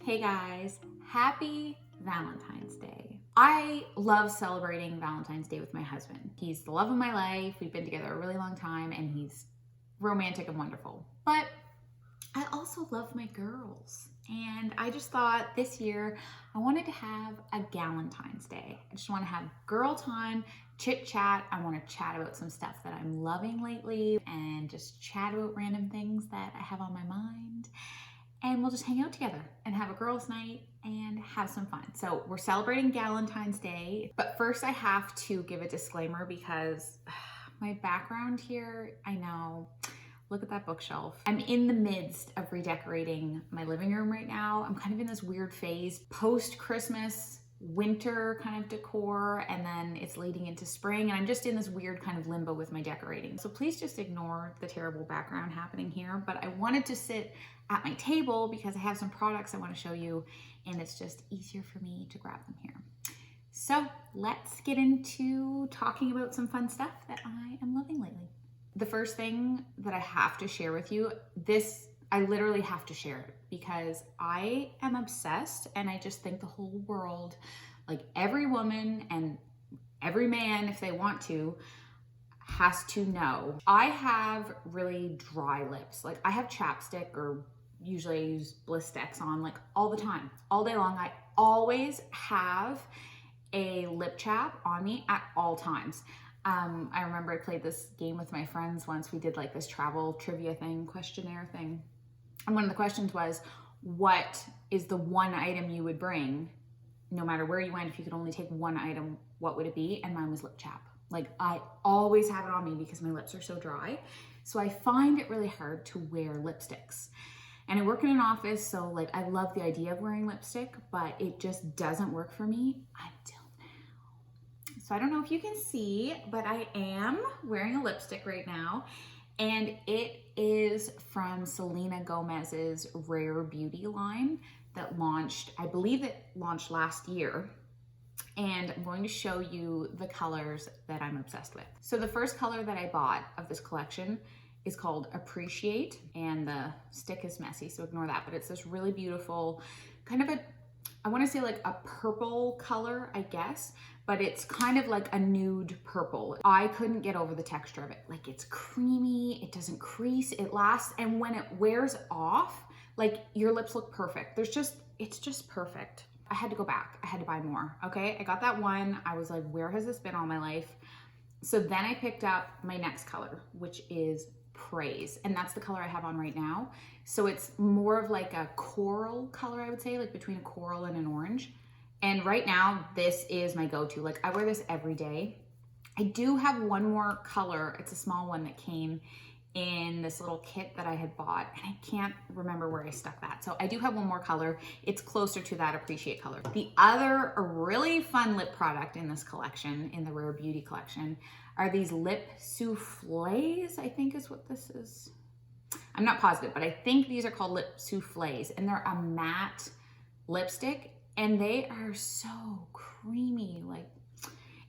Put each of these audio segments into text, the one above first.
Hey guys, happy Valentine's Day. I love celebrating Valentine's Day with my husband. He's the love of my life. We've been together a really long time and he's romantic and wonderful. But I also love my girls. And I just thought this year I wanted to have a Galentine's Day. I just want to have girl time, chit chat. I want to chat about some stuff that I'm loving lately and just chat about random things that I have on my mind. And we'll just hang out together and have a girls' night and have some fun. So we're celebrating Galentine's Day, but first I have to give a disclaimer because my background here, I know, look at that bookshelf. I'm in the midst of redecorating my living room right now. I'm kind of in this weird phase, post-Christmas, winter kind of decor, and then it's leading into spring, and I'm just in this weird kind of limbo with my decorating. So please just ignore the terrible background happening here, but I wanted to sit at my table because I have some products I want to show you, and it's just easier for me to grab them here. So let's get into talking about some fun stuff that I am loving lately. The first thing that I have to share with you, I literally have to share it because I am obsessed, and I just think the whole world, like every woman and every man, if they want to, has to know. I have really dry lips. Like I have chapstick, or usually I use Blistex on like all the time, all day long. I always have a lip chap on me at all times. I remember I played this game with my friends once. We did like this travel trivia thing, questionnaire thing. And one of the questions was, what is the one item you would bring no matter where you went? If you could only take one item, what would it be? And mine was lip chap. Like I always have it on me because my lips are so dry. So I find it really hard to wear lipsticks. And I work in an office, so like I love the idea of wearing lipstick, but it just doesn't work for me until now. So I don't know if you can see, but I am wearing a lipstick right now. And it is from Selena Gomez's Rare Beauty line that launched, I believe it launched last year. And I'm going to show you the colors that I'm obsessed with. So the first color that I bought of this collection is called Appreciate, and the stick is messy, so ignore that. But it's this really beautiful, kind of I want to say like a purple color, I guess, but it's kind of like a nude purple. I couldn't get over the texture of it. Like it's creamy, it doesn't crease, it lasts, and when it wears off, like your lips look perfect. It's just perfect. I had to go back, I had to buy more, okay? I got that one, I was like, where has this been all my life? So then I picked up my next color, which is Praise, and that's the color I have on right now. So it's more of like a coral color, I would say, like between a coral and an orange. And right now, this is my go-to. Like I wear this every day. I do have one more color. It's a small one that came in this little kit that I had bought, and I can't remember where I stuck that. So I do have one more color. It's closer to that Appreciate color. The other really fun lip product in this collection, in the Rare Beauty collection, are these lip souffles, I think is what this is. I'm not positive, but I think these are called lip souffles, and they're a matte lipstick, and they are so creamy. Like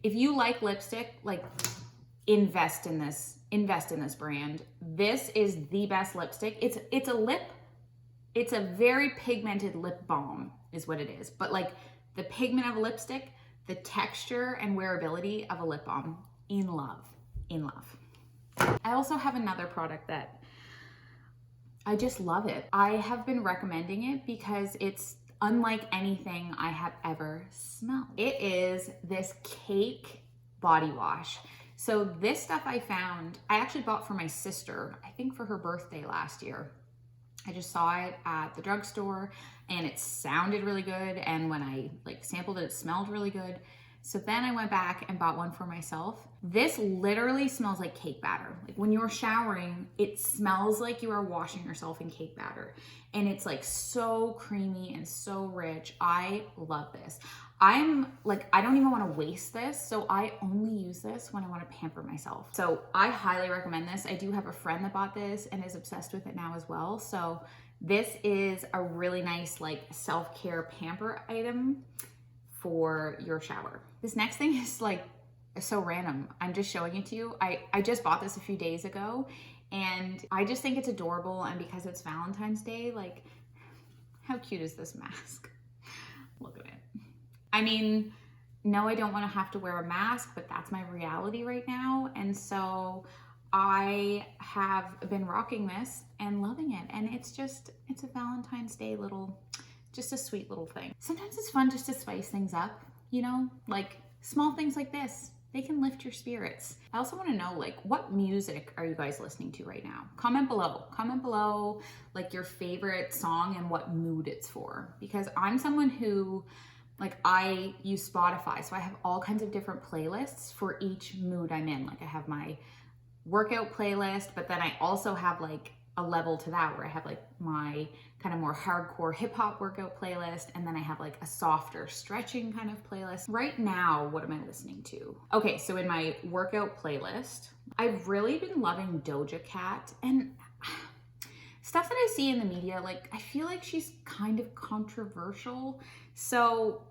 if you like lipstick, like invest in this brand. This is the best lipstick. It's a very pigmented lip balm is what it is. But like the pigment of a lipstick, the texture and wearability of a lip balm, in love. I also have another product that I just love it. I have been recommending it because it's unlike anything I have ever smelled. It is this cake body wash. So this stuff I actually bought for my sister, I think for her birthday last year. I just saw it at the drugstore and it sounded really good. And when I like sampled it, it smelled really good. So then I went back and bought one for myself. This literally smells like cake batter. Like when you're showering, it smells like you are washing yourself in cake batter. And it's like so creamy and so rich. I love this. I'm like, I don't even want to waste this. So I only use this when I want to pamper myself. So I highly recommend this. I do have a friend that bought this and is obsessed with it now as well. So this is a really nice like self-care pamper item for your shower. This next thing is like so random. I'm just showing it to you. I just bought this a few days ago and I just think it's adorable. And because it's Valentine's Day, like how cute is this mask? Look at it. I mean, no, I don't want to have to wear a mask, but that's my reality right now. And so I have been rocking this and loving it. And it's a Valentine's Day just a sweet little thing. Sometimes it's fun just to spice things up, you know, like small things like this. They can lift your spirits. I also want to know, like, what music are you guys listening to right now? Comment below, like, your favorite song and what mood it's for. Because I'm someone who, like, I use Spotify, so I have all kinds of different playlists for each mood I'm in. Like, I have my workout playlist, but then I also have, like, a level to that where I have, like, my kind of more hardcore hip hop workout playlist, and then I have like a softer stretching kind of playlist. Right now, what am I listening to? Okay, so in my workout playlist, I've really been loving Doja Cat, and stuff that I see in the media, like, I feel like she's kind of controversial. So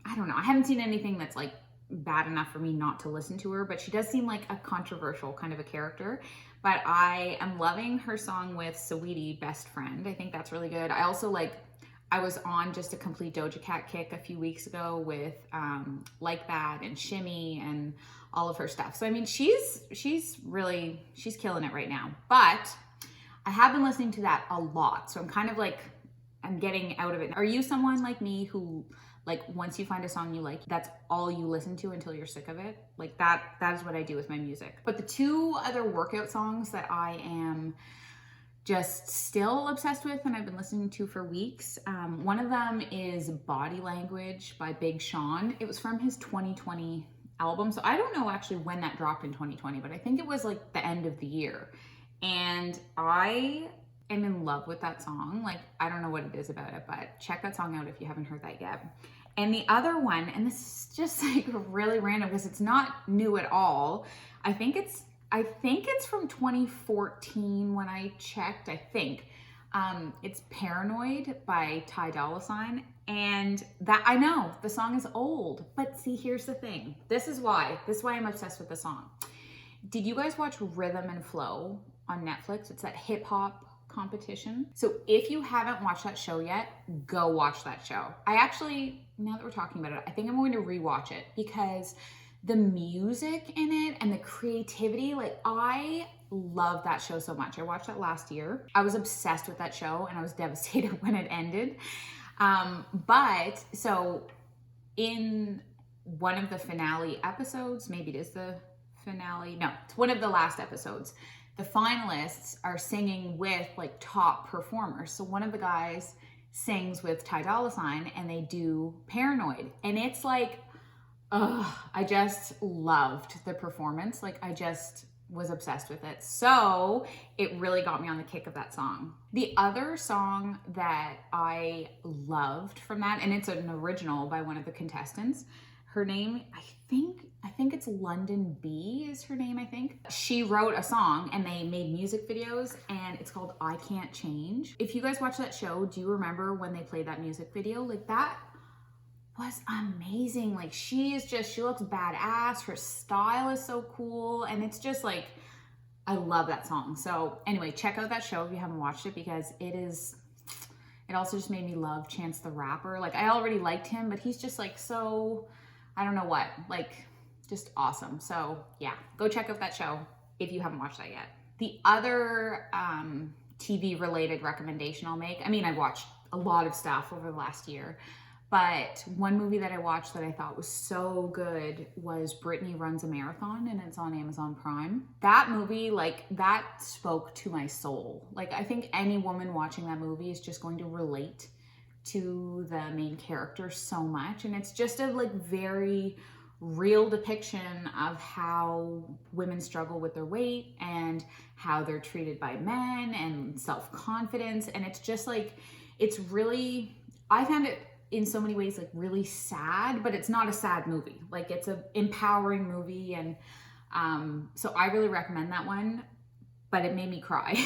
I don't know, I haven't seen anything that's like bad enough for me not to listen to her, but she does seem like a controversial kind of a character. But I am loving her song with Saweetie, Best Friend. I think that's really good. I also I was on just a complete Doja Cat kick a few weeks ago with Like That and Shimmy and all of her stuff. So I mean, she's killing it right now. But I have been listening to that a lot. So I'm kind of like, I'm getting out of it. Are you someone like me who, like, once you find a song you like, that's all you listen to until you're sick of it? Like, that is what I do with my music. But the two other workout songs that I am just still obsessed with and I've been listening to for weeks, one of them is Body Language by Big Sean. It was from his 2020 album. So I don't know actually when that dropped in 2020, but I think it was like the end of the year. And I am in love with that song. Like, I don't know what it is about it, but check that song out if you haven't heard that yet. And the other one, and this is just like really random because it's not new at all. I think it's from 2014 when I checked, I think. It's Paranoid by Ty Dolla $ign. And that, I know the song is old, but see, here's the thing. This is why I'm obsessed with the song. Did you guys watch Rhythm and Flow on Netflix? It's that hip hop competition. So if you haven't watched that show yet, go watch that show. I actually, now that we're talking about it, I think I'm going to rewatch it because the music in it and the creativity, like, I love that show so much. I watched that last year. I was obsessed with that show and I was devastated when it ended. But so in one of the finale episodes, maybe it is the finale, no, it's one of the last episodes, the finalists are singing with like top performers. So one of the guys sings with Ty Dolla $ign and they do Paranoid. And it's like, I just loved the performance. Like, I just was obsessed with it. So it really got me on the kick of that song. The other song that I loved from that, and it's an original by one of the contestants, her name, I think it's London B is her name, I think. She wrote a song and they made music videos and it's called I Can't Change. If you guys watch that show, do you remember when they played that music video? Like, that was amazing. Like, she looks badass. Her style is so cool. And it's just like, I love that song. So anyway, check out that show if you haven't watched it because it also just made me love Chance the Rapper. Like, I already liked him, but he's just like so, I don't know what, like, just awesome. So yeah, go check out that show if you haven't watched that yet. The other TV related recommendation I'll make, I mean, I watched a lot of stuff over the last year, but one movie that I watched that I thought was so good was Brittany Runs a Marathon, and it's on Amazon Prime. That movie, like, that spoke to my soul. Like, I think any woman watching that movie is just going to relate to the main character so much. And it's just a like very real depiction of how women struggle with their weight and how they're treated by men and self-confidence. And it's just like, it's really, I found it in so many ways like really sad, but it's not a sad movie. Like, it's an empowering movie. And so I really recommend that one, but it made me cry.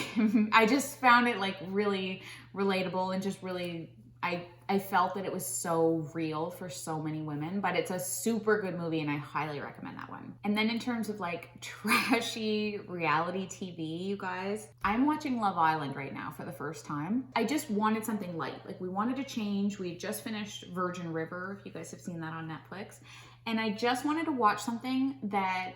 I just found it like really relatable and just really, I I felt that it was so real for so many women, but it's a super good movie and I highly recommend that one. And then in terms of like trashy reality TV, you guys, I'm watching Love Island right now for the first time. I just wanted something light. Like we wanted to change. We just finished Virgin River, if you guys have seen that on Netflix. And I just wanted to watch something that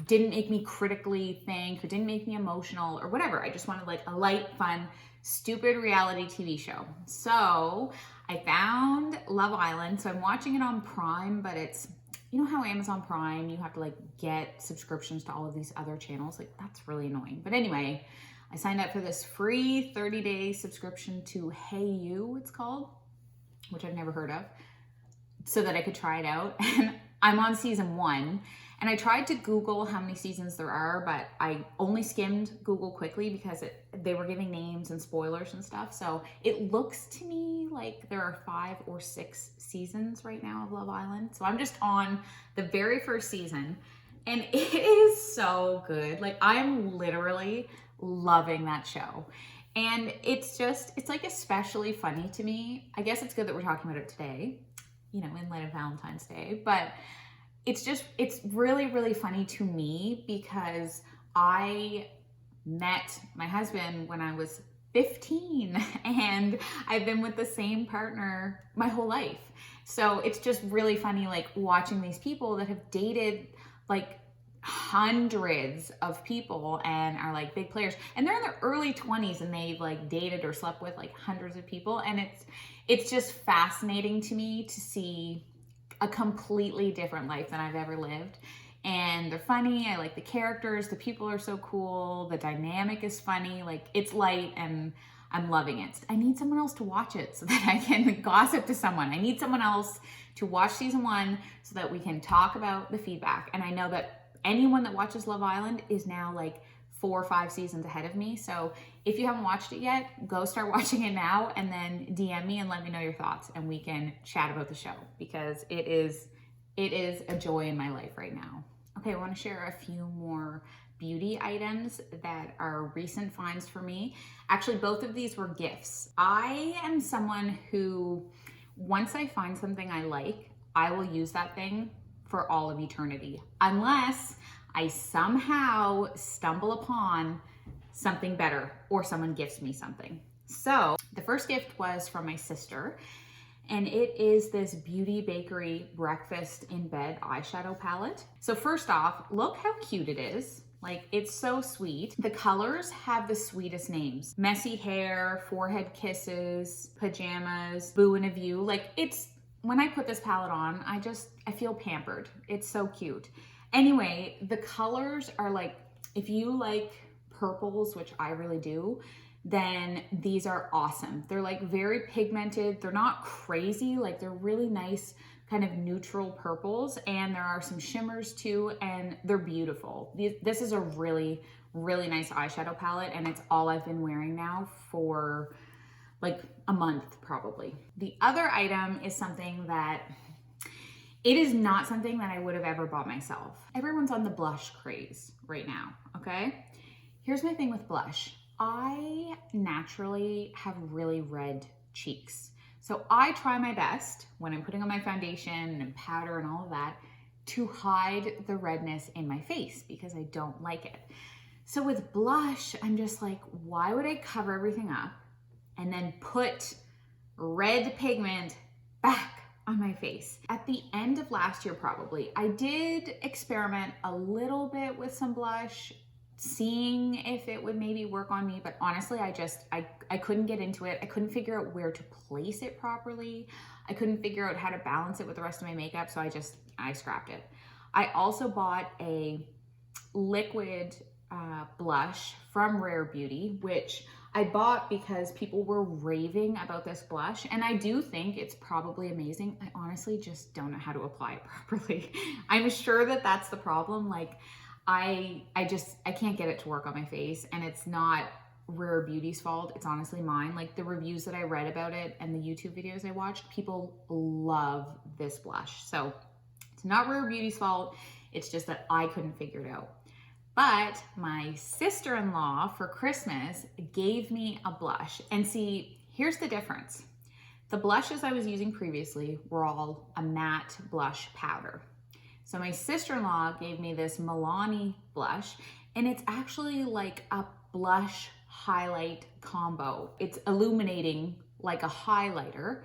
didn't make me critically think or didn't make me emotional or whatever. I just wanted like a light, fun, stupid reality TV show. So I found Love Island. So I'm watching it on Prime, but it's, you know how Amazon Prime, you have to like get subscriptions to all of these other channels. Like that's really annoying. But anyway, I signed up for this free 30-day subscription to Hey You, it's called, which I've never heard of, so that I could try it out. And I'm on season 1. And I tried to Google how many seasons there are, but I only skimmed Google quickly because they were giving names and spoilers and stuff. So it looks to me like there are 5 or 6 seasons right now of Love Island. So I'm just on the very first season and it is so good. Like I'm literally loving that show. And it's like especially funny to me. I guess it's good that we're talking about it today, you know, in light of Valentine's Day, but it's really, really funny to me because I met my husband when I was 15 and I've been with the same partner my whole life. So it's just really funny, like watching these people that have dated like hundreds of people and are like big players, and they're in their early 20s and they've like dated or slept with like hundreds of people. And it's just fascinating to me to see a completely different life than I've ever lived. And they're funny. I like the characters. The people are so cool. The dynamic is funny. Like it's light and I'm loving it. I need someone else to watch it so that I can gossip to someone. I need someone else to watch season 1 so that we can talk about the feedback. And I know that anyone that watches Love Island is now like 4 or 5 seasons ahead of me. So if you haven't watched it yet, go start watching it now and then DM me and let me know your thoughts and we can chat about the show because it is a joy in my life right now. Okay, I want to share a few more beauty items that are recent finds for me. Actually, both of these were gifts. I am someone who, once I find something I like, I will use that thing for all of eternity, unless I somehow stumble upon something better or someone gifts me something. So the first gift was from my sister, and it is this Beauty Bakerie Breakfast in Bed eyeshadow palette. So first off, look how cute it is. Like, it's so sweet. The colors have the sweetest names. Messy Hair, Forehead Kisses, Pajamas, Boo in a View. Like, when I put this palette on, I feel pampered. It's so cute. Anyway, the colors are like, if you like purples, which I really do, then these are awesome. They're like very pigmented. They're not crazy. Like they're really nice kind of neutral purples, and there are some shimmers too, and they're beautiful. This is a really, really nice eyeshadow palette, and it's all I've been wearing now for like a month probably. The other item is something that it is not something that I would have ever bought myself. Everyone's on the blush craze right now, okay? Here's my thing with blush. I naturally have really red cheeks. So I try my best when I'm putting on my foundation and powder and all of that to hide the redness in my face because I don't like it. So with blush, I'm just like, why would I cover everything up and then put red pigment back on my face? At the end of last year, probably, I did experiment a little bit with some blush, seeing if it would maybe work on me, but honestly, I couldn't get into it. I couldn't figure out where to place it properly. I couldn't figure out how to balance it with the rest of my makeup, so I scrapped it. I also bought a liquid blush from Rare Beauty, which I bought because people were raving about this blush, and I do think it's probably amazing. I honestly just don't know how to apply it properly. I'm sure that that's the problem. Like, I can't get it to work on my face, and it's not Rare Beauty's fault. It's honestly mine. Like the reviews that I read about it and the YouTube videos I watched, people love this blush. So it's not Rare Beauty's fault. It's just that I couldn't figure it out. But my sister-in-law for Christmas gave me a blush, and see, here's the difference. The blushes I was using previously were all a matte blush powder. So my sister-in-law gave me this Milani blush, and it's actually like a blush highlight combo. It's illuminating like a highlighter,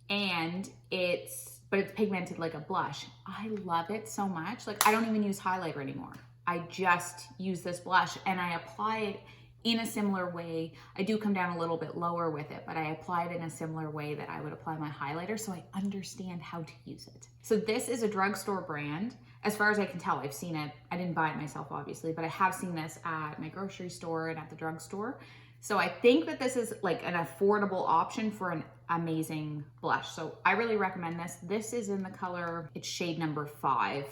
and it's pigmented like a blush. I love it so much. Like, I don't even use highlighter anymore. I just use this blush and I apply it in a similar way. I do come down a little bit lower with it, but I apply it in a similar way that I would apply my highlighter, so I understand how to use it. So this is a drugstore brand. As far as I can tell, I've seen it. I didn't buy it myself, obviously, but I have seen this at my grocery store and at the drugstore. So I think that this is like an affordable option for an amazing blush. So I really recommend this. This is in the color, it's shade number 5,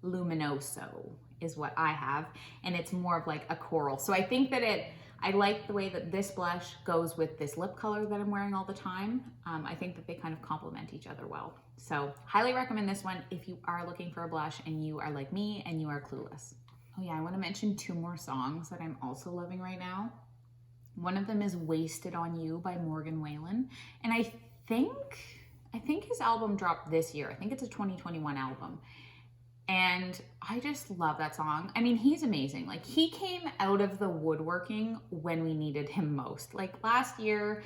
Luminoso is what I have. And it's more of like a coral. So I think that I like the way that this blush goes with this lip color that I'm wearing all the time. I think that they kind of complement each other well. So highly recommend this one if you are looking for a blush and you are like me and you are clueless. Oh yeah, I want to mention 2 more songs that I'm also loving right now. One of them is Wasted on You by Morgan Wallen. And I think his album dropped this year. I think it's a 2021 album. And I just love that song. I mean, he's amazing. Like, he came out of the woodworking when we needed him most. Like last year,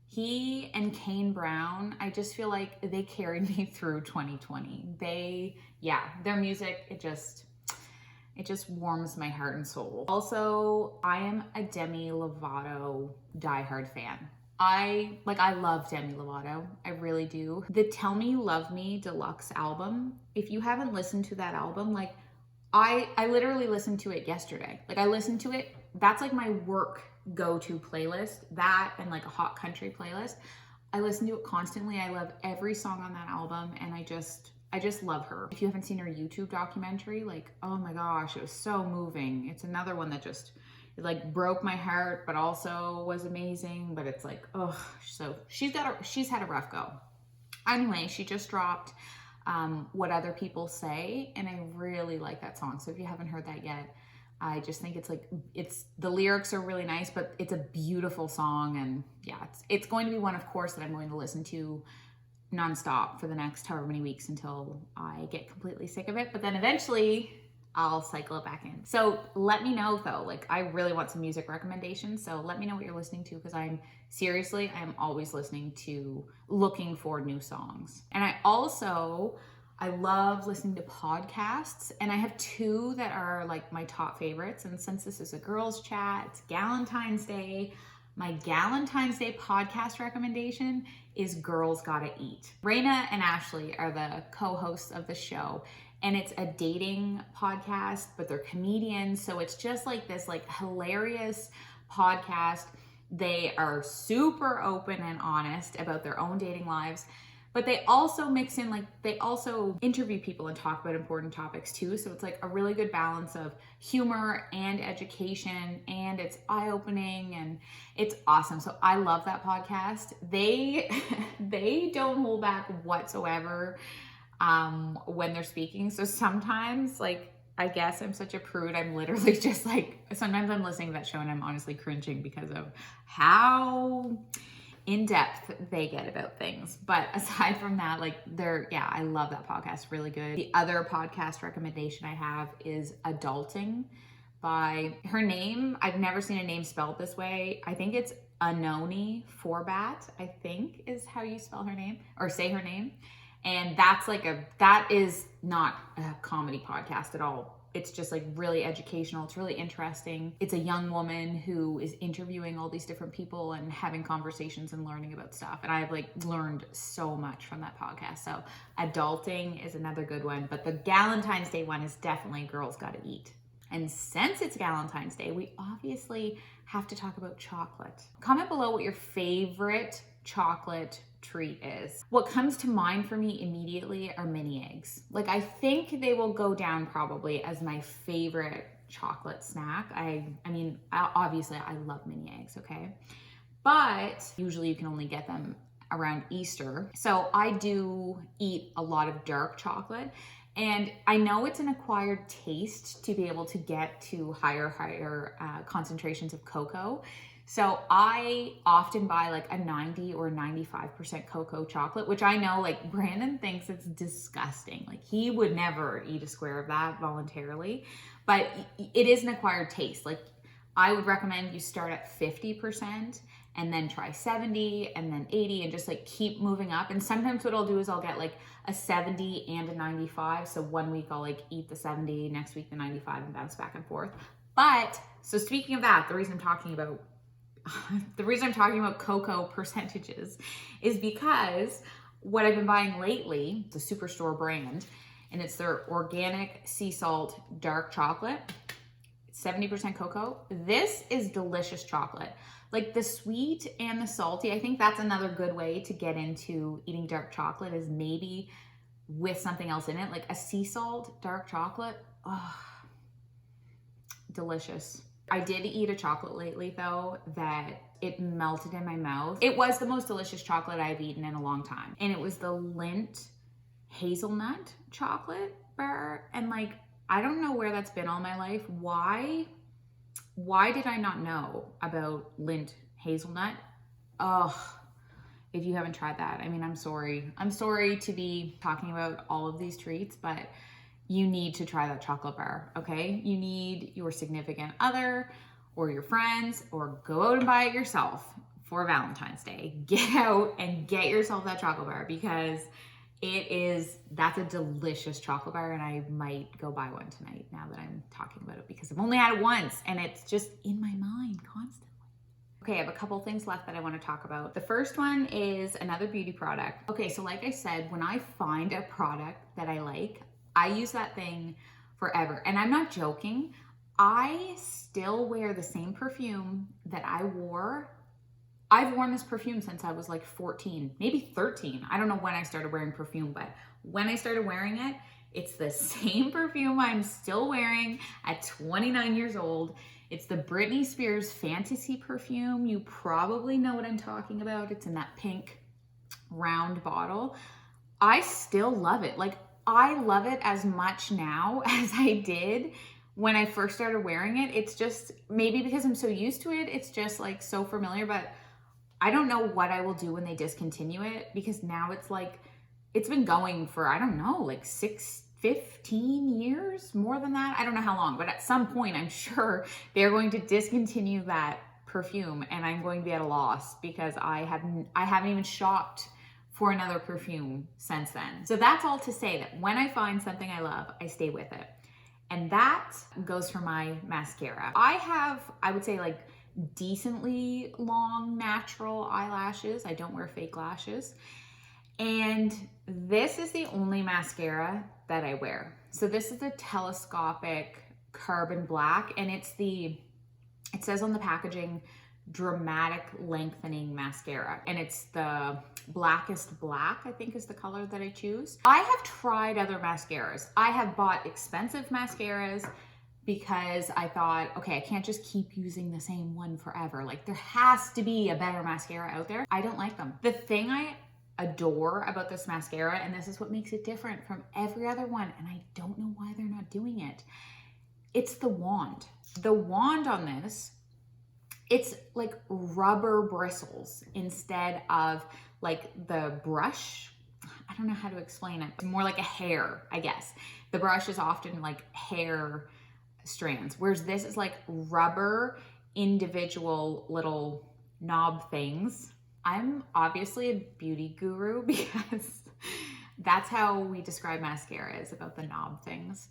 he and Kane Brown, I just feel like they carried me through 2020. Their music, it just warms my heart and soul. Also, I am a Demi Lovato diehard fan. I love Demi Lovato. I really do. The Tell Me You Love Me deluxe album, if you haven't listened to that album, like I literally listened to it yesterday. Like, I listened to it. That's like my work go-to playlist. That and like a hot country playlist. I listen to it constantly. I love every song on that album, and I just love her. If you haven't seen her YouTube documentary, like, oh my gosh, it was so moving. It's another one that just, it like broke my heart, but also was amazing. But it's like, oh, so she's had a rough go. Anyway, she just dropped What Other People Say, and I really like that song. So if you haven't heard that yet, I just think the lyrics are really nice, but it's a beautiful song. And yeah, it's going to be one, of course, that I'm going to listen to nonstop for the next however many weeks until I get completely sick of it. But then eventually I'll cycle it back in. So let me know though, like, I really want some music recommendations. So let me know what you're listening to, because I'm always looking for new songs. And I love listening to podcasts, and I have 2 that are like my top favorites. And since this is a girls chat, it's Galentine's Day. My Galentine's Day podcast recommendation is Girls Gotta Eat. Raina and Ashley are the co-hosts of the show, and it's a dating podcast, but they're comedians. So it's just like this like hilarious podcast. They are super open and honest about their own dating lives, but they also mix in, like, they also interview people and talk about important topics too. So it's like a really good balance of humor and education, and it's eye-opening and it's awesome. So I love that podcast. They don't hold back whatsoever when they're speaking. So sometimes, like, I guess I'm such a prude. I'm literally just like, sometimes I'm listening to that show and I'm honestly cringing because of how in-depth they get about things. But aside from that, like, I love that podcast. Really good. The other podcast recommendation I have is Adulting by her name. I've never seen a name spelled this way. I think it's Anoni Forbat, I think is how you spell her name or say her name. And that is not a comedy podcast at all. It's just like really educational. It's really interesting. It's a young woman who is interviewing all these different people and having conversations and learning about stuff. And I've like learned so much from that podcast. So Adulting is another good one, but the Galentine's Day one is definitely Girls Gotta Eat. And since it's Galentine's Day, we obviously have to talk about chocolate. Comment below what your favorite chocolate treat is. What comes to mind for me immediately are mini eggs. Like, I think they will go down probably as my favorite chocolate snack. I mean, obviously I love mini eggs, okay? But usually you can only get them around Easter. So I do eat a lot of dark chocolate. And I know it's an acquired taste to be able to get to higher concentrations of cocoa. So I often buy like a 90 or 95% cocoa chocolate, which I know like Brandon thinks it's disgusting. Like he would never eat a square of that voluntarily, but it is an acquired taste. Like I would recommend you start at 50% and then try 70 and then 80 and just like keep moving up. And sometimes what I'll do is I'll get like a 70 and a 95. So one week I'll like eat the 70, next week the 95 and bounce back and forth. But so speaking of that, the reason I'm talking about cocoa percentages is because what I've been buying lately, the Superstore brand, and it's their organic sea salt dark chocolate, 70% cocoa. This is delicious chocolate. Like the sweet and the salty, I think that's another good way to get into eating dark chocolate is maybe with something else in it, like a sea salt dark chocolate. Oh, delicious. I did eat a chocolate lately though that it melted in my mouth. It was the most delicious chocolate I've eaten in a long time. And it was the Lindt hazelnut chocolate bar. And like, I don't know where that's been all my life. Why did I not know about Lindt hazelnut? Oh, if you haven't tried that, I mean, I'm sorry. I'm sorry to be talking about all of these treats, but you need to try that chocolate bar, okay? You need your significant other or your friends or go out and buy it yourself for Valentine's Day. Get out and get yourself that chocolate bar because that's a delicious chocolate bar and I might go buy one tonight now that I'm talking about it because I've only had it once and it's just in my mind constantly. Okay, I have a couple things left that I want to talk about. The first one is another beauty product. Okay, so like I said, when I find a product that I like, I use that thing forever. And I'm not joking. I still wear the same perfume that I wore. I've worn this perfume since I was like 14, maybe 13. I don't know when I started wearing perfume, but when I started wearing it, it's the same perfume I'm still wearing at 29 years old. It's the Britney Spears Fantasy perfume. You probably know what I'm talking about. It's in that pink round bottle. I still love it. Like, I love it as much now as I did when I first started wearing it. It's just, maybe because I'm so used to it, it's just like so familiar, but I don't know what I will do when they discontinue it because now it's like, it's been going for, I don't know, like 15 years, more than that. I don't know how long, but at some point I'm sure they're going to discontinue that perfume and I'm going to be at a loss because I haven't even shopped for another perfume since then. So that's all to say that when I find something I love, I stay with it. And that goes for my mascara. I have, I would say like decently long natural eyelashes. I don't wear fake lashes. And this is the only mascara that I wear. So this is the telescopic carbon black and it says on the packaging, dramatic lengthening mascara. And it's the blackest black, I think is the color that I choose. I have tried other mascaras. I have bought expensive mascaras because I thought, okay, I can't just keep using the same one forever. Like there has to be a better mascara out there. I don't like them. The thing I adore about this mascara, and this is what makes it different from every other one, and I don't know why they're not doing it, it's the wand. The wand on this, it's like rubber bristles instead of like the brush. I don't know how to explain it. It's more like a hair, I guess. The brush is often like hair strands, whereas this is like rubber individual little knob things. I'm obviously a beauty guru because that's how we describe mascaras, about the knob things.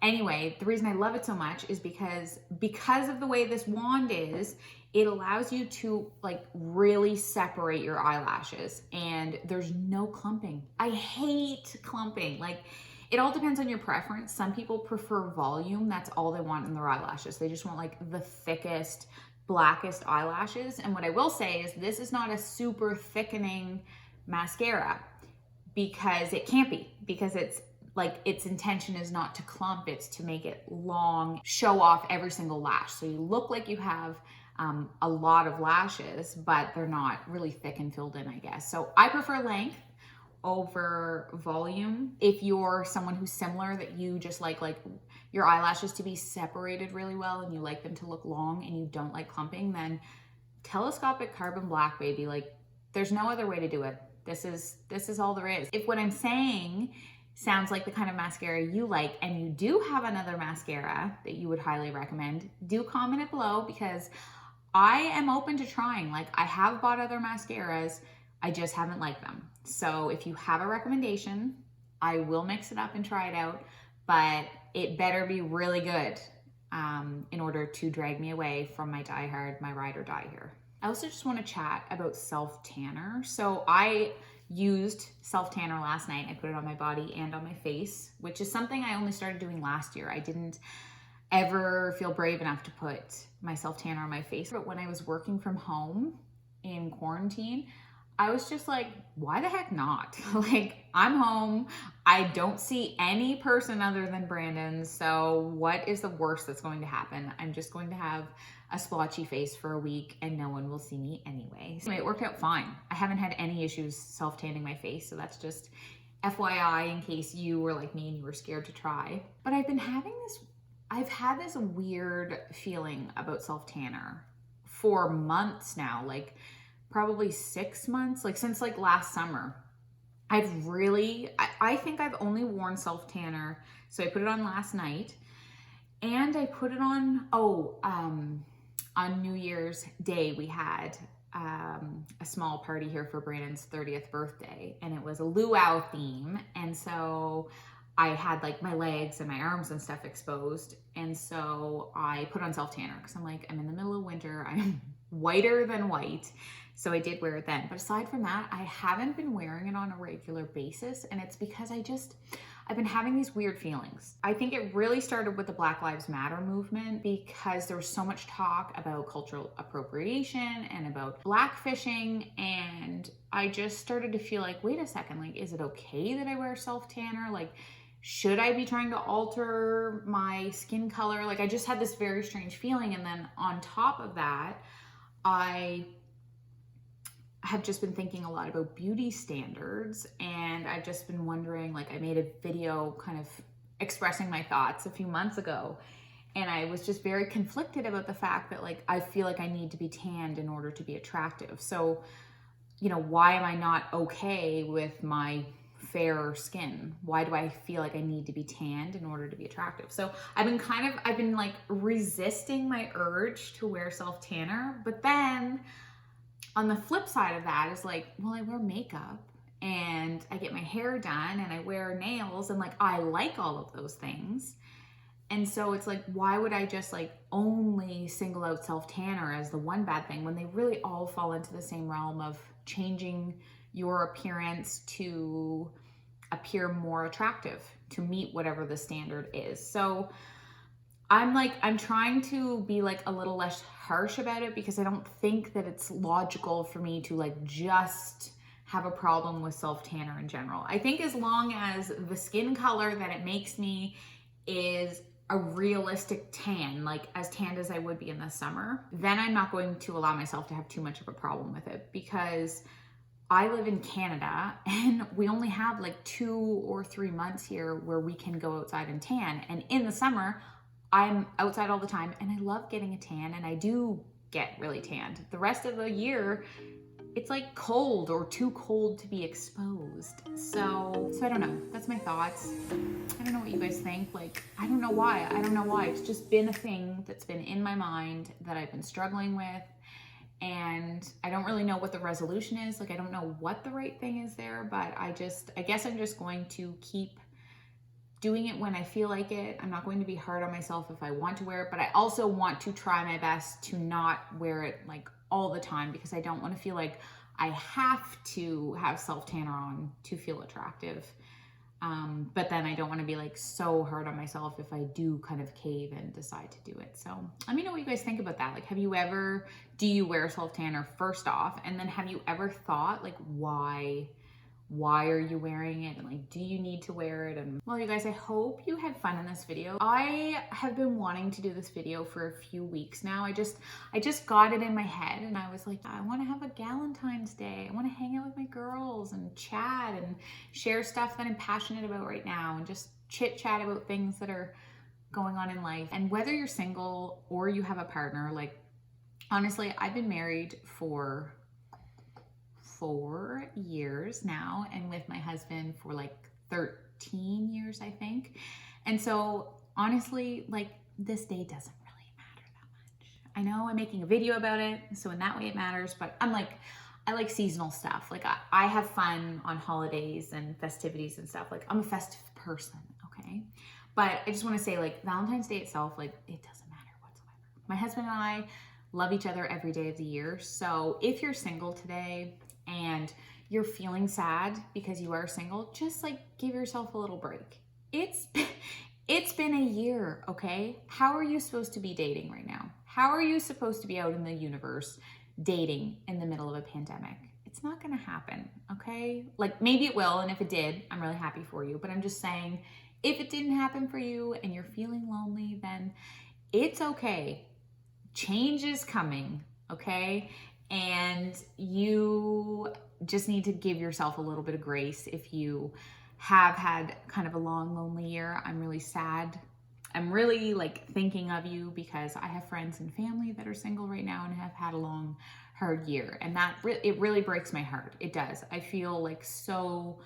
Anyway, the reason I love it so much is because of the way this wand is, it allows you to like really separate your eyelashes and there's no clumping. I hate clumping. Like it all depends on your preference. Some people prefer volume. That's all they want in their eyelashes. They just want like the thickest, blackest eyelashes. And what I will say is this is not a super thickening mascara because it can't be, because it's like its intention is not to clump, it's to make it long, show off every single lash. So you look like you have a lot of lashes, but they're not really thick and filled in, I guess. So I prefer length. over volume. If you're someone who's similar, that you just like your eyelashes to be separated really well and you like them to look long and you don't like clumping, then telescopic carbon black, baby. Like, there's no other way to do it. This is all there is. If what I'm saying sounds like the kind of mascara you like and you do have another mascara that you would highly recommend, do comment it below, because I am open to trying. Like, I have bought other mascaras, I just haven't liked them. So if you have a recommendation, I will mix it up and try it out, but it better be really good in order to drag me away from my my ride or die here. I also just want to chat about self-tanner. So I used self-tanner last night. I put it on my body and on my face, which is something I only started doing last year. I didn't ever feel brave enough to put my self-tanner on my face. But when I was working from home in quarantine, I was just like, why the heck not? Like, I'm home. I don't see any person other than Brandon. So what is the worst that's going to happen? I'm just going to have a splotchy face for a week and no one will see me anyway. So it worked out fine. I haven't had any issues self-tanning my face. So that's just FYI in case you were like me and you were scared to try. But I've had this weird feeling about self-tanner for months now, like probably 6 months, like since like last summer. I think I've only worn self-tanner. So I put it on last night and I put it on, on New Year's Day, we had a small party here for Brandon's 30th birthday, and it was a luau theme. And so I had like my legs and my arms and stuff exposed. And so I put on self-tanner because I'm like, I'm in the middle of winter. I'm whiter than white. So I did wear it then. But aside from that, I haven't been wearing it on a regular basis. And it's because I've been having these weird feelings. I think it really started with the Black Lives Matter movement because there was so much talk about cultural appropriation and about blackfishing. And I just started to feel like, wait a second, like, is it okay that I wear self-tanner? Like, should I be trying to alter my skin color? Like, I just had this very strange feeling. And then on top of that, I have just been thinking a lot about beauty standards, and I've just been wondering, like, I made a video kind of expressing my thoughts a few months ago, and I was just very conflicted about the fact that, like, I feel like I need to be tanned in order to be attractive. So, you know, why am I not okay with my fair skin? Why do I feel like I need to be tanned in order to be attractive? So I've been like resisting my urge to wear self-tanner, but then on the flip side of that is like, well, I wear makeup and I get my hair done and I wear nails and like, I like all of those things. And so it's like, why would I just like only single out self-tanner as the one bad thing when they really all fall into the same realm of changing your appearance to appear more attractive, to meet whatever the standard is. So I'm trying to be like a little less harsh about it because I don't think that it's logical for me to like just have a problem with self-tanner in general. I think as long as the skin color that it makes me is a realistic tan, like as tanned as I would be in the summer, then I'm not going to allow myself to have too much of a problem with it, because I live in Canada and we only have like 2 or 3 months here where we can go outside and tan. And in the summer, I'm outside all the time and I love getting a tan, and I do get really tanned. The rest of the year, it's like cold or too cold to be exposed. So I don't know. That's my thoughts. I don't know what you guys think. Like, I don't know why. It's just been a thing that's been in my mind that I've been struggling with. And I don't really know what the resolution is. Like, I don't know what the right thing is there, but I guess I'm just going to keep doing it when I feel like it. I'm not going to be hard on myself if I want to wear it, but I also want to try my best to not wear it like all the time, because I don't want to feel like I have to have self-tanner on to feel attractive. But then I don't want to be like so hard on myself if I do kind of cave and decide to do it. So let me know what you guys think about that. Like, do you wear self-tanner first off? And then have you ever thought like, why why are you wearing it, and like, do you need to wear it? And well, you guys, I hope you had fun in this video. I have been wanting to do this video for a few weeks now. I just got it in my head, and I was like, I want to have a Galentine's Day. I want to hang out with my girls and chat and share stuff that I'm passionate about right now, and just chit chat about things that are going on in life. And whether you're single or you have a partner, like, honestly, I've been married for 4 years now, and with my husband for like 13 years, I think. And so honestly, like, this day doesn't really matter that much. I know I'm making a video about it, so in that way it matters, but I like seasonal stuff. Like, I have fun on holidays and festivities and stuff. Like, I'm a festive person, okay? But I just want to say, like, Valentine's Day itself, like, it doesn't matter whatsoever. My husband and I love each other every day of the year. So if you're single today and you're feeling sad because you are single, just like give yourself a little break. It's been a year, okay? How are you supposed to be dating right now? How are you supposed to be out in the universe dating in the middle of a pandemic? It's not gonna happen, okay? Like, maybe it will, and if it did, I'm really happy for you. But I'm just saying, if it didn't happen for you and you're feeling lonely, then it's okay. Change is coming, okay? And you just need to give yourself a little bit of grace if you have had kind of a long, lonely year. I'm really sad. I'm really like thinking of you, because I have friends and family that are single right now and have had a long, hard year. And it really breaks my heart. It does. I feel like so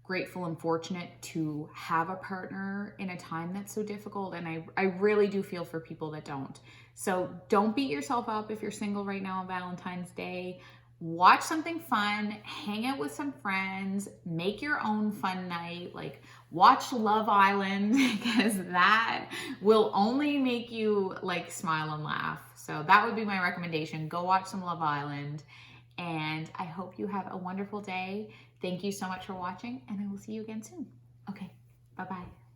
grateful and fortunate to have a partner in a time that's so difficult. And I really do feel for people that don't. So don't beat yourself up if you're single right now on Valentine's Day. Watch something fun, hang out with some friends, make your own fun night, like watch Love Island, because that will only make you like smile and laugh. So that would be my recommendation. Go watch some Love Island, and I hope you have a wonderful day. Thank you so much for watching, and I will see you again soon. Okay, bye-bye.